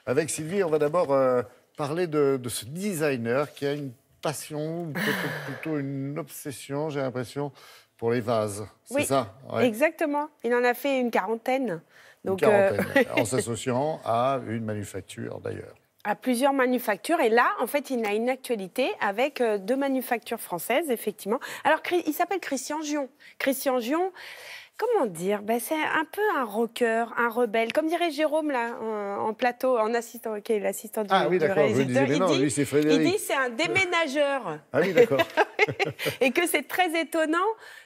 Avec Sylvie, on va d'abord parler de ce designer qui a une passion, peut-être plutôt une obsession, j'ai l'impression, pour les vases. C'est Oui, ça? Ouais. exactement. Il en a fait une quarantaine. Donc, Une quarantaine, en s'associant à une manufacture d'ailleurs. à plusieurs manufactures. Et là, en fait, il a une actualité avec deux manufactures françaises, effectivement. Alors, il s'appelle Christian Gion. Christian Gion, comment dire, c'est un peu un rocker, un rebelle. Comme dirait Jérôme, là, en plateau, en assistant, qui est l'assistant du réalisateur. Lui, c'est Frédéric. Il dit c'est un déménageur. Ah oui, d'accord. Et que c'est très étonnant.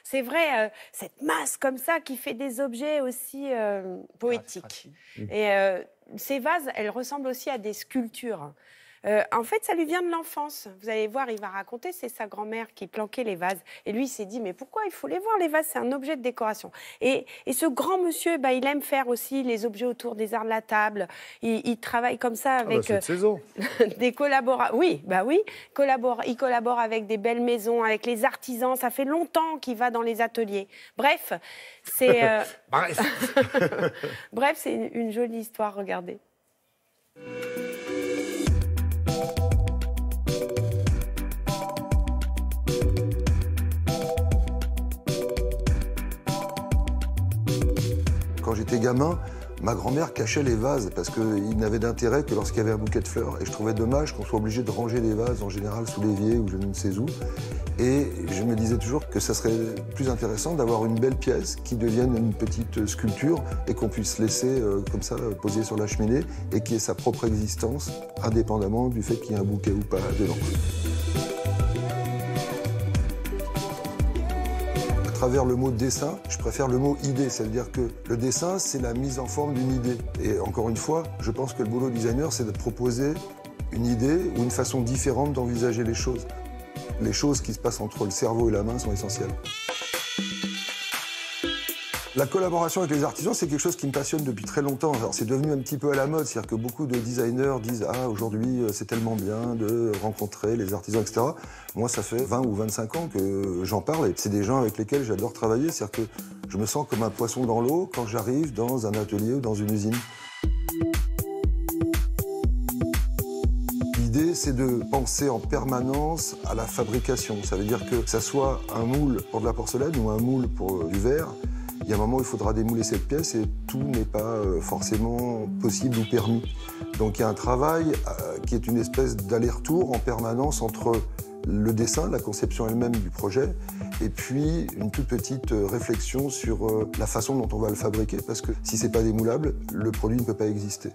C'est vrai, cette masse comme ça qui fait des objets aussi poétiques. Et ces vases, elles ressemblent aussi à des sculptures. En fait, ça lui vient de l'enfance. Vous allez voir, il va raconter, c'est sa grand-mère qui planquait les vases. Et lui, il s'est dit, mais pourquoi il faut les voir, les vases? C'est un objet de décoration. Et ce grand monsieur, il aime faire aussi les objets autour des arts de la table. Il travaille comme ça avec cette saison. des collaborateurs. Oui, il collabore avec des belles maisons, avec les artisans. Ça fait longtemps qu'il va dans les ateliers. Bref, c'est bref, c'est une jolie histoire, regardez. Quand j'étais gamin, ma grand-mère cachait les vases parce qu'ils n'avaient d'intérêt que lorsqu'il y avait un bouquet de fleurs. Et je trouvais dommage qu'on soit obligé de ranger les vases, en général sous l'évier ou je ne sais où. Et je me disais toujours que ça serait plus intéressant d'avoir une belle pièce qui devienne une petite sculpture et qu'on puisse laisser comme ça poser sur la cheminée et qui ait sa propre existence, indépendamment du fait qu'il y ait un bouquet ou pas dedans. À travers le mot dessin, je préfère le mot idée. Ça veut dire que le dessin, c'est la mise en forme d'une idée. Et encore une fois, je pense que le boulot designer, c'est de proposer une idée ou une façon différente d'envisager les choses. Les choses qui se passent entre le cerveau et la main sont essentielles. La collaboration avec les artisans, c'est quelque chose qui me passionne depuis très longtemps. Alors, c'est devenu un petit peu à la mode, c'est-à-dire que beaucoup de designers disent « Ah, aujourd'hui, c'est tellement bien de rencontrer les artisans, etc. » Moi, ça fait 20 ou 25 ans que j'en parle et c'est des gens avec lesquels j'adore travailler. C'est-à-dire que je me sens comme un poisson dans l'eau quand j'arrive dans un atelier ou dans une usine. L'idée, c'est de penser en permanence à la fabrication. Ça veut dire que ça soit un moule pour de la porcelaine ou un moule pour du verre. Il y a un moment où il faudra démouler cette pièce et tout n'est pas forcément possible ou permis. Donc il y a un travail qui est une espèce d'aller-retour en permanence entre le dessin, la conception elle-même du projet, et puis une toute petite réflexion sur la façon dont on va le fabriquer, parce que si c'est pas démoulable, le produit ne peut pas exister.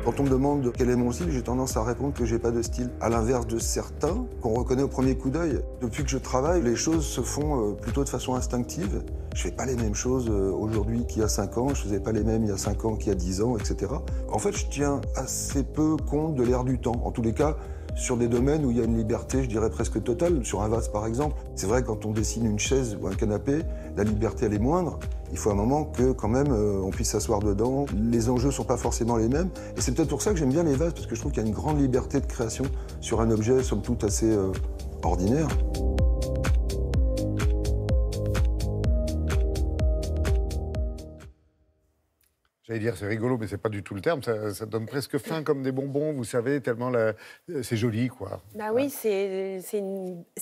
Quand on me demande quel est mon style, j'ai tendance à répondre que j'ai pas de style. À l'inverse de certains, qu'on reconnaît au premier coup d'œil. Depuis que je travaille, les choses se font plutôt de façon instinctive. Je fais pas les mêmes choses aujourd'hui qu'il y a 5 ans, je faisais pas les mêmes il y a 5 ans qu'il y a 10 ans, etc. En fait, je tiens assez peu compte de l'air du temps. En tous les cas, sur des domaines où il y a une liberté, je dirais presque totale, sur un vase par exemple. C'est vrai, quand on dessine une chaise ou un canapé, la liberté elle est moindre. Il faut un moment que quand même on puisse s'asseoir dedans. Les enjeux sont pas forcément les mêmes. Et c'est peut-être pour ça que j'aime bien les vases, parce que je trouve qu'il y a une grande liberté de création sur un objet, somme toute, assez ordinaire. J'allais dire, c'est rigolo, mais c'est pas du tout le terme. Ça donne presque faim comme des bonbons, vous savez, tellement c'est joli, quoi. Bah oui, c'est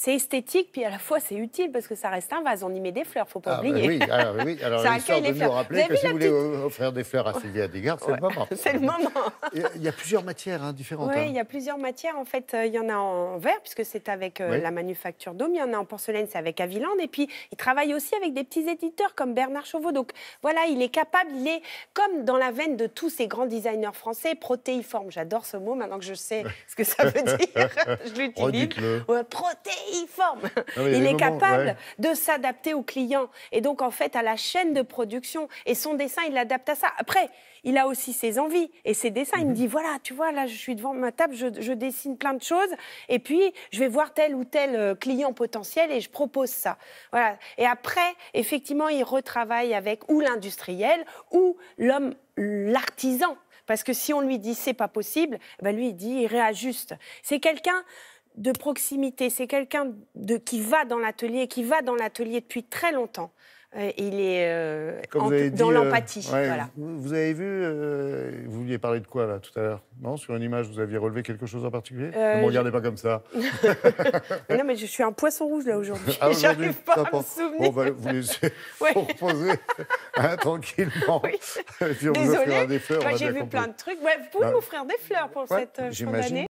esthétique, puis à la fois c'est utile, parce que ça reste un vase, on y met des fleurs, faut pas oublier. Oui, alors Ça l'histoire accueille de les nous fleurs. rappeler Vous que avez si vu vous la voulez offrir des fleurs à Sylvie Adigard, c'est le moment. C'est le moment. Il y a plusieurs matières différentes. Oui, il y a plusieurs matières. En fait, il y en a en verre, puisque c'est avec la manufacture Dôme. Il y en a en porcelaine, c'est avec Aviland. Et puis, il travaille aussi avec des petits éditeurs comme Bernard Chauveau. Donc, voilà, il est capable, il est comme dans la veine de tous ces grands designers français, protéiforme. J'adore ce mot, maintenant que je sais ce que ça veut dire. Je l'utilise. Ouais, protéiforme. Il est capable de s'adapter aux clients. Et donc, en fait, à la chaîne de production. Et son dessin, il l'adapte à ça. Après, il a aussi ses envies et ses dessins. Il me dit, voilà, tu vois, là, je suis devant ma table, je dessine plein de choses. Et puis, je vais voir tel ou tel client potentiel et je propose ça. Voilà. Et après, effectivement, il retravaille avec ou l'industriel ou l'homme, l'artisan. Parce que si on lui dit, c'est pas possible, ben lui, il dit, il réajuste. C'est quelqu'un de proximité, c'est quelqu'un qui va dans l'atelier depuis très longtemps. Il est Comme vous avez dit, dans l'empathie. ouais, Voilà. vous avez vu, vous vouliez parler de quoi là tout à l'heure? Non, sur une image, vous aviez relevé quelque chose en particulier? Ne me regardez pas comme ça. Non, mais je suis un poisson rouge là aujourd'hui. Ah, aujourd'hui, J'arrive pas à d'accord. me souvenir. On va vous laisser Ouais. vous reposer tranquillement. Oui. Et puis on vous Désolée. offrira des fleurs. on a J'ai bien vu compris. plein de trucs. Ouais, vous pouvez Bah, m'offrir des fleurs pour ouais, cette fin j'imagine. d'année.